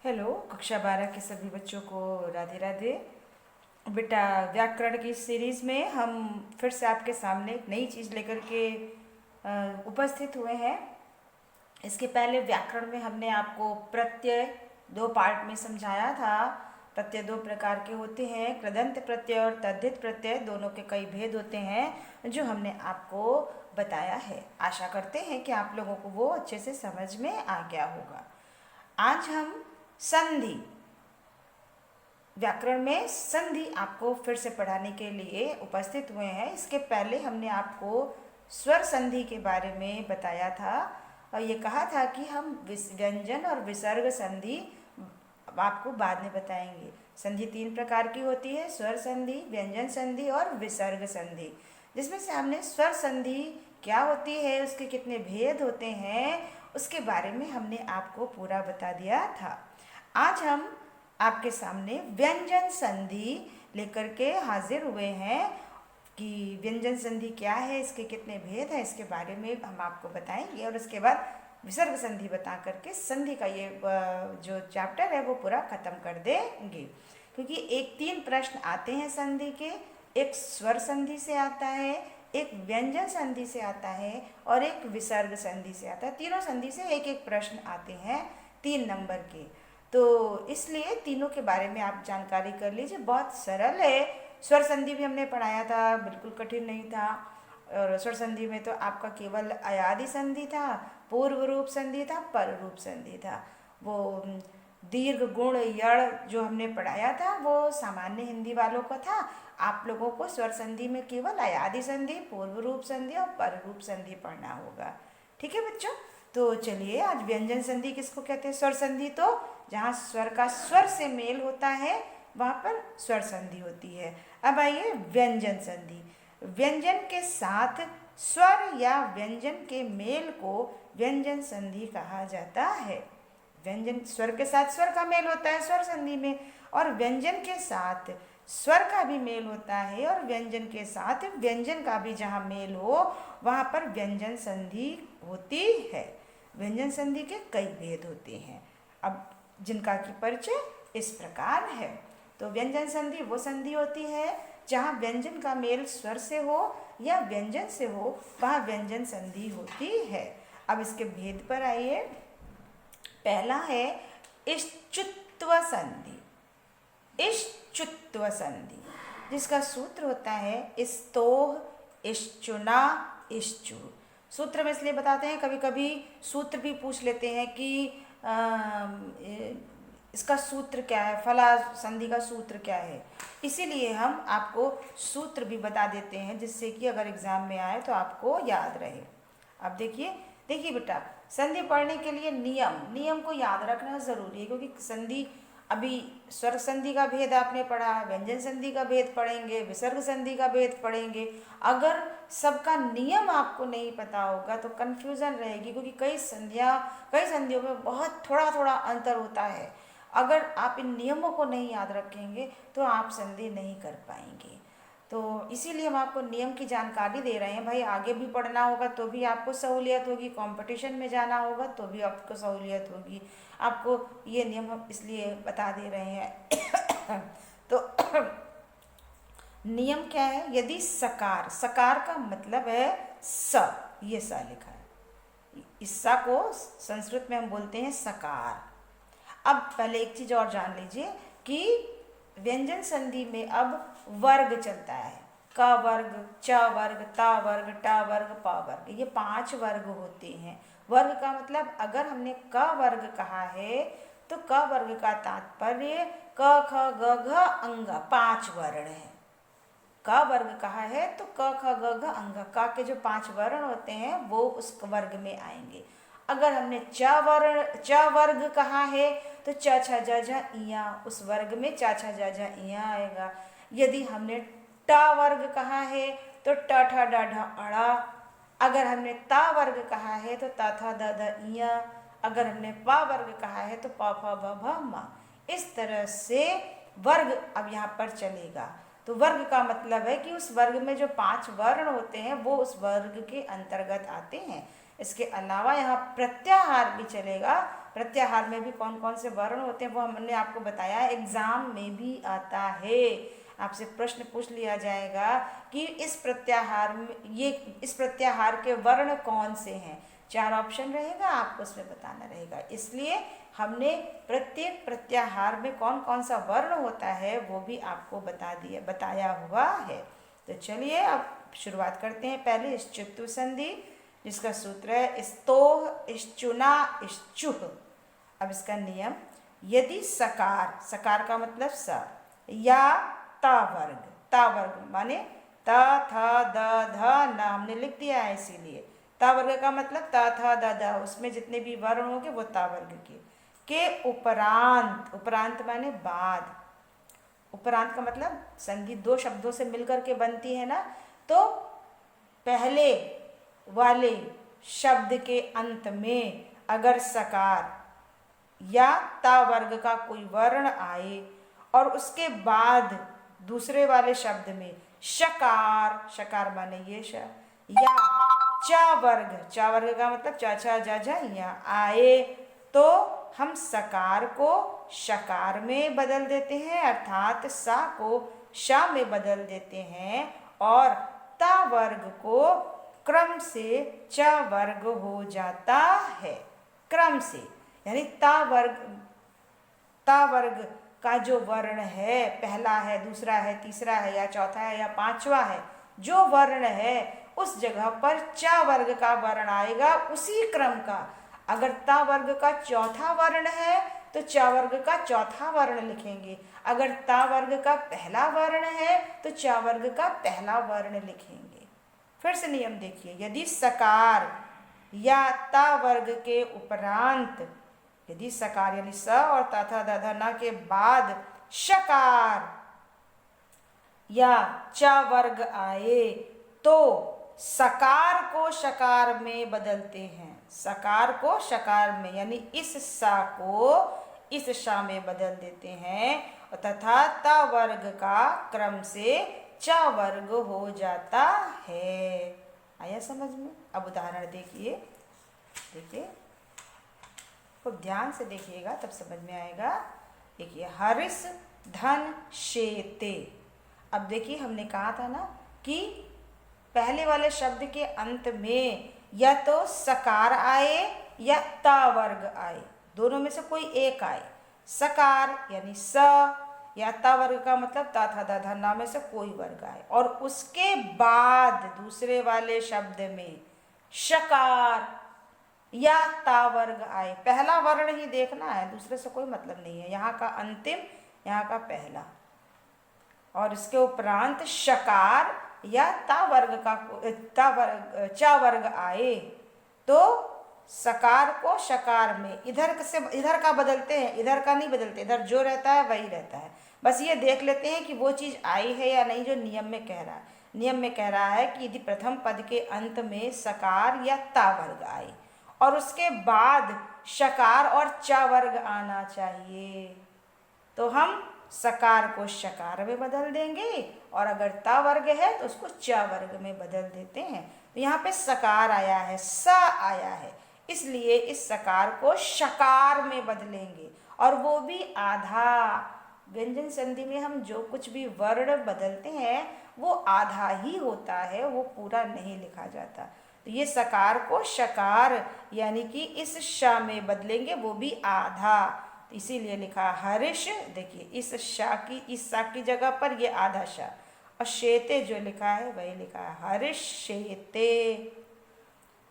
Hello, कक्षा 12 के सभी बच्चों को राधे राधे। बेटा, व्याकरण की सीरीज़ में हम फिर से आपके सामने एक नई चीज़ लेकर के उपस्थित हुए हैं। इसके पहले व्याकरण में हमने आपको प्रत्यय दो पार्ट में समझाया था। प्रत्यय दो प्रकार के होते हैं, कृदंत प्रत्यय और तद्धित प्रत्यय। दोनों के कई भेद होते हैं जो हमने आपको बताया है। आशा करते हैं कि आप लोगों को वो अच्छे से समझ में आ गया होगा। आज हम संधि, व्याकरण में संधि आपको फिर से पढ़ाने के लिए उपस्थित हुए हैं। इसके पहले हमने आपको स्वर संधि के बारे में बताया था और ये कहा था कि हम व्यंजन और विसर्ग संधि आपको बाद में बताएंगे। संधि तीन प्रकार की होती है, स्वर संधि, व्यंजन संधि और विसर्ग संधि। जिसमें से हमने स्वर संधि क्या होती है, उसके कितने भेद होते हैं, उसके बारे में हमने आपको पूरा बता दिया था। आज हम आपके सामने व्यंजन संधि लेकर के हाजिर हुए हैं कि व्यंजन संधि क्या है, इसके कितने भेद हैं, इसके बारे में हम आपको बताएंगे और उसके बाद विसर्ग संधि बता करके संधि का ये जो चैप्टर है वो पूरा खत्म कर देंगे। क्योंकि एक तीन प्रश्न आते हैं संधि के, एक स्वर संधि से आता है, एक व्यंजन संधि से आता है और एक विसर्ग संधि से आता है। तीनों संधि से एक एक प्रश्न आते हैं 3 नंबर के। तो इसलिए तीनों के बारे में आप जानकारी कर लीजिए, बहुत सरल है। स्वर संधि भी हमने पढ़ाया था, बिल्कुल कठिन नहीं था। और स्वर संधि में तो आपका केवल अयादि संधि था, पूर्व रूप संधि था, पर रूप संधि था। वो दीर्घ गुण यड़ जो हमने पढ़ाया था वो सामान्य हिंदी वालों का था। आप लोगों को स्वर संधि में केवल अयादि संधि, पूर्व रूप संधि और पर रूप संधि पढ़ना होगा। ठीक है बच्चों, तो चलिए आज व्यंजन संधि किसको कहते हैं? स्वर संधि तो जहाँ स्वर का स्वर से मेल होता है वहाँ पर स्वर संधि होती है। अब आइए व्यंजन संधि। व्यंजन के साथ स्वर या व्यंजन के मेल को व्यंजन संधि कहा जाता है। व्यंजन स्वर के साथ स्वर का मेल होता है स्वर संधि में, और व्यंजन के साथ स्वर का भी मेल होता है और व्यंजन के साथ व्यंजन का भी जहाँ मेल हो वहाँ पर व्यंजन संधि होती है। व्यंजन संधि के कई भेद होते हैं, अब जिनका की परिचय इस प्रकार है। तो व्यंजन संधि वो संधि होती है जहाँ व्यंजन का मेल स्वर से हो या व्यंजन से हो, वहाँ व्यंजन संधि होती है। अब इसके भेद पर आइए। पहला है इश्चुत्व संधि। इश्चुत्व संधि जिसका सूत्र होता है इस्तोह, इश्चुना, इश्चु। सूत्र में इसलिए बताते हैं, कभी कभी सूत्र भी पूछ लेते हैं कि इसका सूत्र क्या है, फला संधि का सूत्र क्या है। इसीलिए हम आपको सूत्र भी बता देते हैं जिससे कि अगर एग्जाम में आए तो आपको याद रहे। अब देखिए बेटा, संधि पढ़ने के लिए नियम को याद रखना ज़रूरी है, क्योंकि संधि अभी स्वर संधि का भेद आपने पढ़ा, व्यंजन संधि का भेद पढ़ेंगे, विसर्ग संधि का भेद पढ़ेंगे। अगर सबका नियम आपको नहीं पता होगा तो कन्फ्यूज़न रहेगी, क्योंकि कई संधियों में बहुत थोड़ा थोड़ा अंतर होता है। अगर आप इन नियमों को नहीं याद रखेंगे तो आप संधि नहीं कर पाएंगे। तो इसीलिए हम आपको नियम की जानकारी दे रहे हैं। भाई आगे भी पढ़ना होगा तो भी आपको सहूलियत होगी, कंपटीशन में जाना होगा तो भी आपको सहूलियत होगी। आपको ये नियम हम इसलिए बता दे रहे हैं। तो नियम क्या है? यदि सकार का मतलब है स, ये स लिखा है, इस स को संस्कृत में हम बोलते हैं सकार। अब पहले एक चीज़ और जान लीजिए कि व्यंजन संधि में अब वर्ग चलता है। क वर्ग, च वर्ग, ता वर्ग, टा वर्ग, पा वर्ग, ये 5 वर्ग होते हैं। वर्ग का मतलब अगर हमने क वर्ग कहा है तो क वर्ग का तात्पर्य क ख ग घ अंग 5 वर्ण है। क वर्ग कहा है तो क ख ग घ अंग, क के जो 5 वर्ण होते हैं वो उस वर्ग में आएंगे। अगर हमने च वर्ग कहा है तो च छ ज झ इया, उस वर्ग में च छ ज झ इया आएगा। यदि हमने ट वर्ग कहा है तो ट ठ ड ढ अड़ा। अगर हमने ता वर्ग कहा है तो ता था द ध इया। अगर हमने पा वर्ग कहा है तो प फ भ भ म। इस तरह से वर्ग अब यहाँ पर चलेगा। तो वर्ग का मतलब है कि उस वर्ग में जो 5 वर्ण होते हैं वो उस वर्ग के अंतर्गत आते हैं। इसके अलावा यहाँ प्रत्याहार भी चलेगा। प्रत्याहार में भी कौन कौन से वर्ण होते हैं वो हमने आपको बताया, एग्जाम में भी आता है। आपसे प्रश्न पूछ लिया जाएगा कि इस प्रत्याहार के वर्ण कौन से हैं। 4 ऑप्शन रहेगा, आपको उसमें बताना रहेगा। इसलिए हमने प्रत्येक प्रत्याहार में कौन कौन सा वर्ण होता है वो भी आपको बताया हुआ है। तो चलिए अब शुरुआत करते हैं। पहले श्चुत्व संधि, जिसका सूत्र है स्तोह इश्चुना इश्चुह। अब इसका नियम, यदि सकार, सकार का मतलब स, या ता वर्ग माने त थ द ध न, हमने लिख दिया है इसीलिए। ता वर्ग का मतलब त थ द ध, उसमें जितने भी वर्ण होंगे वो ता वर्ग के उपरांत, उपरांत माने बाद। उपरांत का मतलब संधि 2 शब्दों से मिलकर के बनती है ना, तो पहले वाले शब्द के अंत में अगर सकार या ता वर्ग का कोई वर्ण आए और उसके बाद दूसरे वाले शब्द में शकार, शकार माने ये श, या चा वर्ग का मतलब चा छा जा जा या आए, तो हम सकार को शकार में बदल देते हैं, अर्थात सा को शा में बदल देते हैं, और ता वर्ग को क्रम से च वर्ग हो जाता है। क्रम से यानी ता वर्ग का जो वर्ण है, पहला है, दूसरा है, तीसरा है, या चौथा है, या 5वां है, जो वर्ण है उस जगह पर च वर्ग का वर्ण आएगा उसी क्रम का। अगर ता वर्ग का चौथा वर्ण है तो च वर्ग का चौथा वर्ण लिखेंगे। अगर ता वर्ग का पहला वर्ण है तो च वर्ग का पहला वर्ण लिखेंगे। फिर से नियम देखिए, यदि सकार या ता वर्ग के उपरांत, यदि सकार यानी स और ता था दा धा ना के बाद शकार या च वर्ग आए तो सकार को शकार में बदलते हैं। सकार को शकार में यानी इस सा को इस शा में बदल देते हैं, तथा ता वर्ग का क्रम से च वर्ग हो जाता है। आया समझ में? अब उदाहरण देखिए, खूब ध्यान से देखिएगा तब समझ में आएगा। देखिए, हरिस धन शेते। अब देखिए, हमने कहा था ना कि पहले वाले शब्द के अंत में या तो सकार आए या ता वर्ग आए, दोनों में से कोई एक आए। सकार यानी स या ता वर्ग का मतलब ता था दा धा ना में से कोई वर्ग आए, और उसके बाद दूसरे वाले शब्द में शकार या ता वर्ग आए। पहला वर्ण ही देखना है, दूसरे से कोई मतलब नहीं है। यहाँ का अंतिम, यहाँ का पहला, और इसके उपरांत शकार या ता वर्ग चा वर्ग आए तो सकार को शकार में इधर का बदलते हैं, इधर का नहीं बदलते, इधर जो रहता है वही रहता है। बस ये देख लेते हैं कि वो चीज़ आई है या नहीं जो नियम में कह रहा है। नियम में कह रहा है कि यदि प्रथम पद के अंत में सकार या ता वर्ग आए और उसके बाद शकार और चा वर्ग आना चाहिए, तो हम सकार को शकार में बदल देंगे, और अगर ता वर्ग है तो उसको च वर्ग में बदल देते हैं। तो यहाँ पे सकार आया है, स आया है, इसलिए इस सकार को शकार में बदलेंगे, और वो भी आधा। व्यंजन संधि में हम जो कुछ भी वर्ण बदलते हैं वो आधा ही होता है, वो पूरा नहीं लिखा जाता। तो ये सकार को शकार यानी कि इस श में बदलेंगे, वो भी आधा। तो इसीलिए लिखा हर्ष। देखिए, इस सा की जगह पर ये आधा श, और शेते जो लिखा है वही लिखा है हर्ष शेते।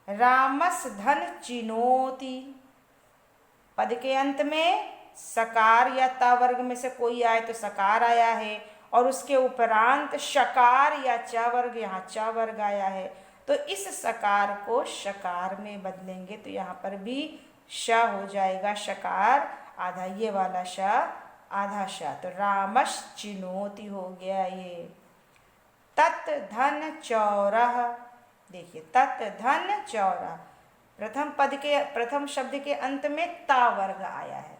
रामस धन चिनोति। पद के अंत में सकार या ता वर्ग में से कोई आए तो सकार आया है, और उसके उपरांत शकार या च वर्ग, यहाँ च वर्ग आया है, तो इस सकार को शकार में बदलेंगे। तो यहाँ पर भी श हो जाएगा शकार आधा, ये वाला श आधा श, तो रामश चिनोति हो गया ये। तत् धन चौरह। देखिए, तत् धन चौरह, प्रथम शब्द के अंत में ता वर्ग आया है,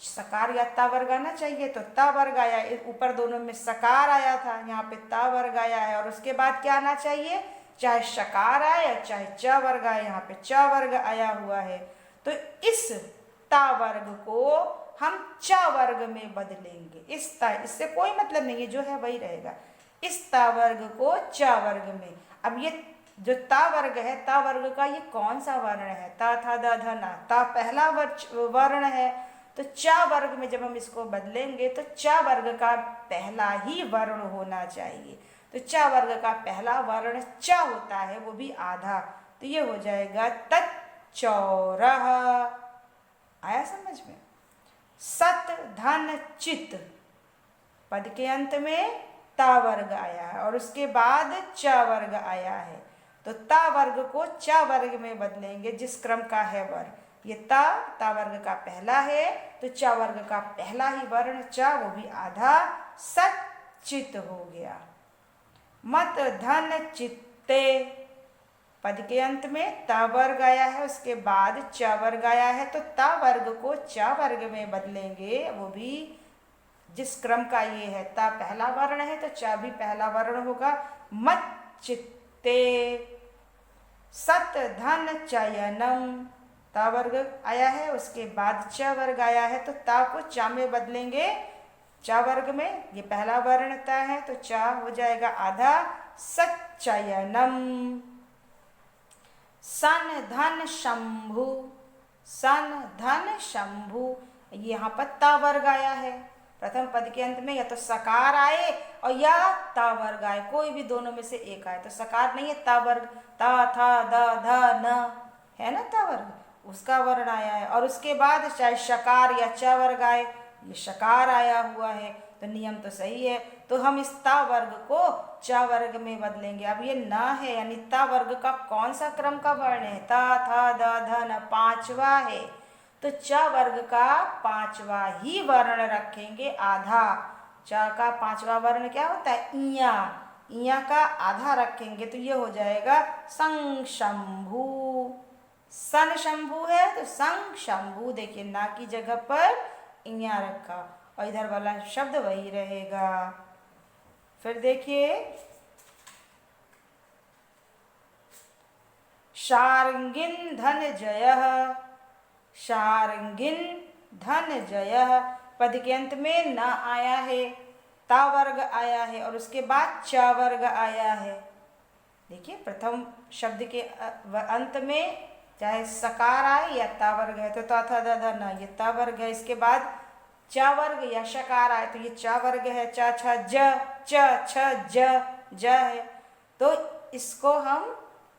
सकार या ता वर्ग आना चाहिए, तो ता वर्ग आया। ऊपर दोनों में सकार आया था, यहाँ पे ता वर्ग आया है। और उसके बाद क्या आना चाहिए, चाहे शकार आए या चाहे च वर्ग आए, यहाँ पे च वर्ग आया हुआ है। तो इस ता वर्ग को हम च वर्ग में बदलेंगे। इससे कोई मतलब नहीं है, जो है वही रहेगा। इस ता वर्ग को च वर्ग में। अब ये जो ता वर्ग है, ता वर्ग का ये कौन सा वर्ण है, ता था द ध ना, ता पहला वर्ण है। तो च वर्ग में जब हम इसको बदलेंगे तो च वर्ग का पहला ही वर्ण होना चाहिए। तो च वर्ग का पहला वर्ण च होता है, वो भी आधा। तो ये हो जाएगा तच्चौरः। आया समझ में। सत धन चित, पद के अंत में ता वर्ग आया है और उसके बाद च वर्ग आया है। तो ता वर्ग को च वर्ग में बदलेंगे, जिस क्रम का है वर्ग। ये ता वर्ग का पहला है, तो च वर्ग का पहला ही वर्ण च, वो भी आधा। सच्चित हो गया। मत धन चित्ते, पद के अंत में ता वर्ग आया है, उसके बाद च वर्ग आया है। तो ता वर्ग को च वर्ग में बदलेंगे, वो भी जिस क्रम का ये है। ता पहला वर्ण है तो च भी पहला वर्ण होगा। मत चित्ते सत धन चयनम, ता वर्ग आया है, उसके बाद च वर्ग आया है। तो ता को च में बदलेंगे, च वर्ग में। ये पहला वर्ण ता है, तो च हो जाएगा आधा। सच्चयनम। सन धन शंभु, सन धन शंभु, यहाँ पर ता वर्ग आया है। प्रथम पद के अंत में या तो सकार आए और या ता वर्ग आए, कोई भी दोनों में से एक आए। तो सकार नहीं है, ता वर्ग, ता था द ध न है ना, ता वर्ग, उसका वर्ण आया है। और उसके बाद चाहे शकार या च वर्ग आए, ये शकार आया हुआ है। तो नियम तो सही है। तो हम इस ता वर्ग को च वर्ग में बदलेंगे। अब ये न है, यानी ता वर्ग का कौन सा क्रम का वर्ण है, ता था द ध न, पांचवा है। तो च वर्ग का पांचवा ही वर्ण रखेंगे, आधा। च का पांचवा वर्ण क्या होता है, इया, इया का आधा रखेंगे। तो ये हो जाएगा संशंभु। सन शंभु है तो संग शंभु, देखिए ना की जगह पर इया रखा और इधर वाला शब्द वही रहेगा। फिर देखिए शार्ंगिन धन जयः, शार्ंगिन धन जयः, पद के अंत में न आया है, ता वर्ग आया है और उसके बाद च वर्ग आया है। देखिए प्रथम शब्द के अंत में चाहे सकार आए या ता वर्ग है, तो ता था द ध न, ये ता वर्ग है। इसके बाद च वर्ग या शकार आए तो ये च वर्ग है। च छ ज, च छ ज है। तो इसको हम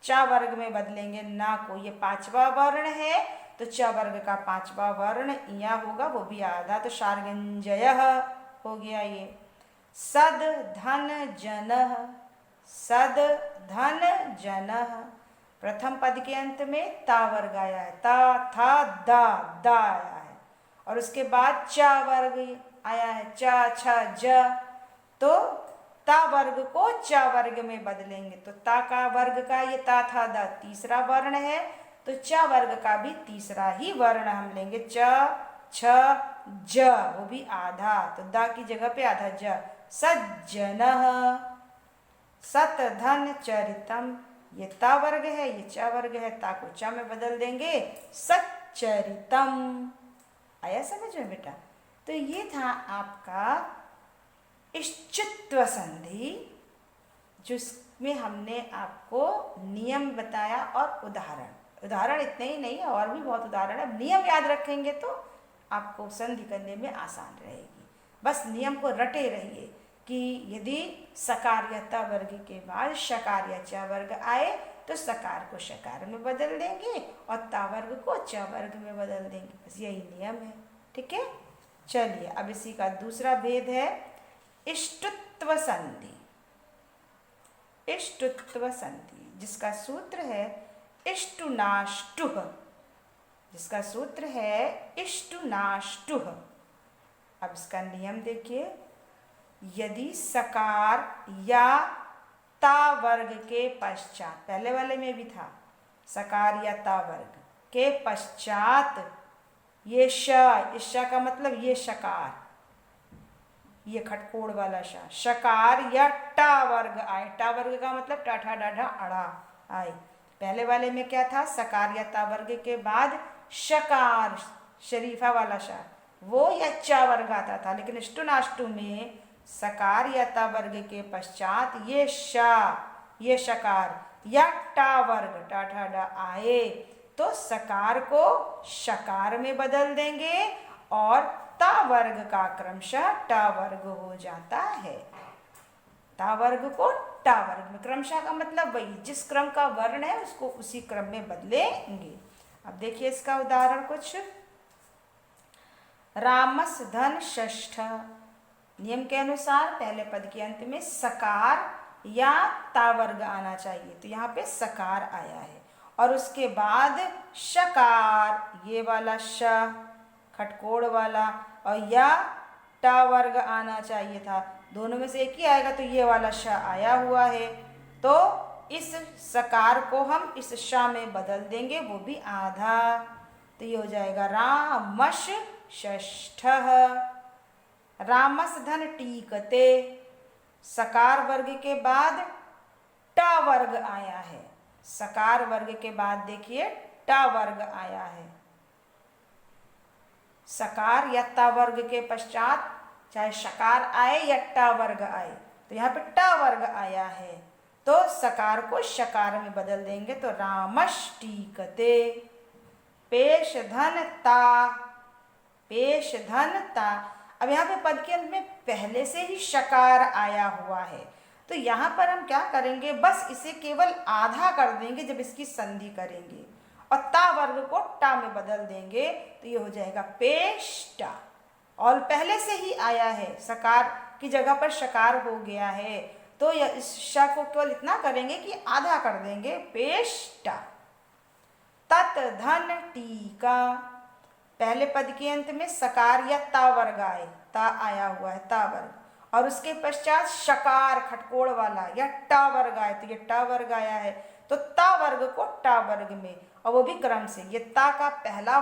च वर्ग में बदलेंगे, ना को। ये पांचवा वर्ण है, तो च वर्ग का पांचवा वर्ण इया होगा, वो भी आधा। तो शार्ंगजयः हो गया ये। सद धन जनः, सद धन जनः, प्रथम पद के अंत में ता वर्ग आया है, ता था दा आया है और उसके बाद च वर्ग आया है, च छ ज। तो ता वर्ग को च वर्ग में बदलेंगे। तो ता का वर्ग का ये ता था दा तीसरा वर्ण है, तो च वर्ग का भी तीसरा ही वर्ण हम लेंगे, च छ ज, वो भी आधा। तो दा की जगह पे आधा ज। सज्जनः, सत धन चरितम, ये ता वर्ग है, ये च वर्ग है, ता को च में बदल देंगे, सच्चरितम। आया समझ में बेटा। तो ये था आपका इष्टत्व संधि, जिसमें हमने आपको नियम बताया और उदाहरण इतने ही नहीं है, और भी बहुत उदाहरण है। नियम याद रखेंगे तो आपको संधि करने में आसान रहेगी। बस नियम को रटे रहिए कि यदि सकार या ता वर्ग के बाद शकार या च वर्ग आए तो सकार को शकार में बदल देंगे और ता वर्ग को च वर्ग में बदल देंगे। बस यही नियम है, ठीक है। चलिए अब इसी का दूसरा भेद है इष्टत्व संधि। इष्टत्व संधि जिसका सूत्र है इष्टुनाष्टुः, जिसका सूत्र है इष्टुनाष्टुः। अब इसका नियम देखिए, यदि सकार या ता वर्ग के पश्चात, पहले वाले में भी था सकार या ता वर्ग के पश्चात ये श, इस श का मतलब ये शकार, ये खटकोड़ वाला श, शकार या टा वर्ग आए। टा वर्ग का मतलब टाठा डाढ़ा अड़ा आए। पहले वाले में क्या था, सकार या ता वर्ग के बाद शकार शरीफा वाला श, वो या चा वर्ग आता था। लेकिन स्टुनाष्टु में सकार या ता वर्ग के पश्चात ये शा, ये शकार या टा वर्ग टाठा डा आए तो सकार को शकार में बदल देंगे और ता वर्ग का क्रमशः टा वर्ग हो जाता है। ता वर्ग को टा वर्ग में, क्रमशः का मतलब वही जिस क्रम का वर्ण है उसको उसी क्रम में बदलेंगे। अब देखिए इसका उदाहरण कुछ। रामस धन षष्ठ, नियम के अनुसार पहले पद के अंत में सकार या ता वर्ग आना चाहिए, तो यहाँ पे सकार आया है और उसके बाद शकार ये वाला श खटकोड़ वाला और या टा वर्ग आना चाहिए था, दोनों में से एक ही आएगा तो ये वाला श आया हुआ है, तो इस सकार को हम इस श में बदल देंगे, वो भी आधा, तो ये हो जाएगा रामश षष्ठः। रामस धन टीकते, सकार वर्ग के बाद टा वर्ग आया है, सकार वर्ग के बाद देखिए टा वर्ग आया है। सकार या ता वर्ग के पश्चात चाहे शकार आए या टा वर्ग आए, तो यहाँ पे टा वर्ग आया है तो सकार को शकार में बदल देंगे, तो रामष्टीकते। पेश धन ता, पेश धन ता, अब यहाँ पे पद के अंत में पहले से ही शकार आया हुआ है, तो यहाँ पर हम क्या करेंगे, बस इसे केवल आधा कर देंगे जब इसकी संधि करेंगे और ता वर्ग को टा में बदल देंगे, तो ये हो जाएगा पेष्टा। और पहले से ही आया है, सकार की जगह पर शकार हो गया है, तो यह इस श को केवल इतना करेंगे कि आधा कर देंगे, पेष्टा। तत धन टीका, पहले पद के अंत में सकार या ता वर्ग आए, ता आया हुआ है ता वर्ग, और उसके पश्चात शकार खटकोड़ वाला या टा वर्ग आए, तो ये टा वर्ग आया है, तो ता वर्ग को टा वर्ग में, और वो भी क्रम से, ये ता का पहला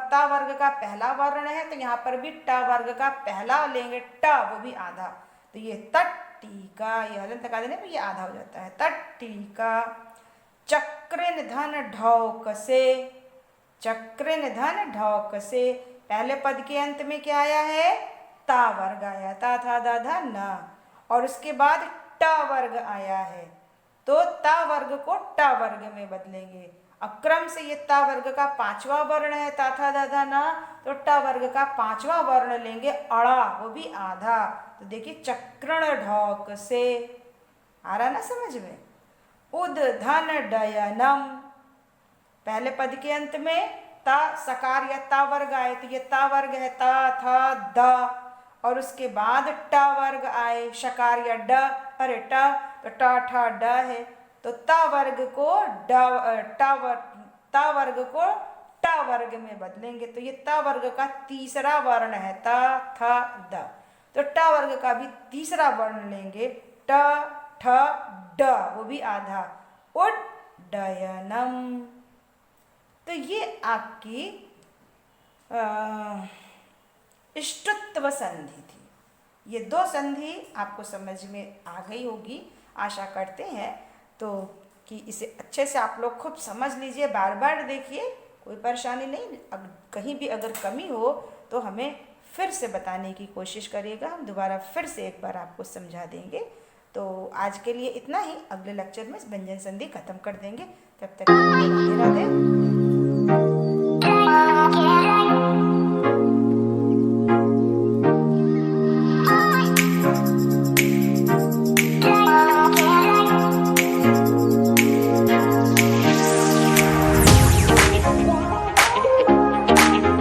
ता वर्ग का पहला वर्ण है, तो यहाँ पर भी टा वर्ग का पहला लेंगे टा, वो भी आधा, तो ये तट टीका, ये हलन तका देने पर ये आधा हो जाता है, तट टीका। चक्रिन धन ढौक से, चक्रिन धन ढौक से, पहले पद के अंत में क्या आया है, ता वर्ग आया, ता था दा धा न, और उसके बाद टा वर्ग आया है, तो ता वर्ग को टा वर्ग में बदलेंगे। अब क्रम से ये ता वर्ग का पांचवा वर्ण है, ता था दा धा न, तो टा वर्ग का पांचवा वर्ण लेंगे अड़ा, वो भी आधा, तो देखिए चक्रण ढौक से, आ रहा ना समझ में। उद धन डयनम, पहले पद के अंत में ता सकार या ता वर्ग आए, तो ये ता वर्ग है, ता था द, और उसके बाद टा वर्ग आए, शकार या ड, अरे ट, तो टा ठा ड है, तो ता वर्ग को ता वर्ग को टा वर्ग में बदलेंगे, तो ये ता वर्ग का तीसरा वर्ण है, ता था द, तो टा वर्ग का भी तीसरा वर्ण लेंगे, ट ठ ड, वो भी आधा, उड्डयनम। तो ये आपकी इष्टत्व संधि थी। ये दो संधि आपको समझ में आ गई होगी, आशा करते हैं, तो कि इसे अच्छे से आप लोग खूब समझ लीजिए, बार बार देखिए, कोई परेशानी नहीं, अब कहीं भी अगर कमी हो तो हमें फिर से बताने की कोशिश करिएगा, हम दोबारा फिर से एक बार आपको समझा देंगे। तो आज के लिए इतना ही, अगले लेक्चर में व्यंजन संधि खत्म कर देंगे, तब तक राधे राधे।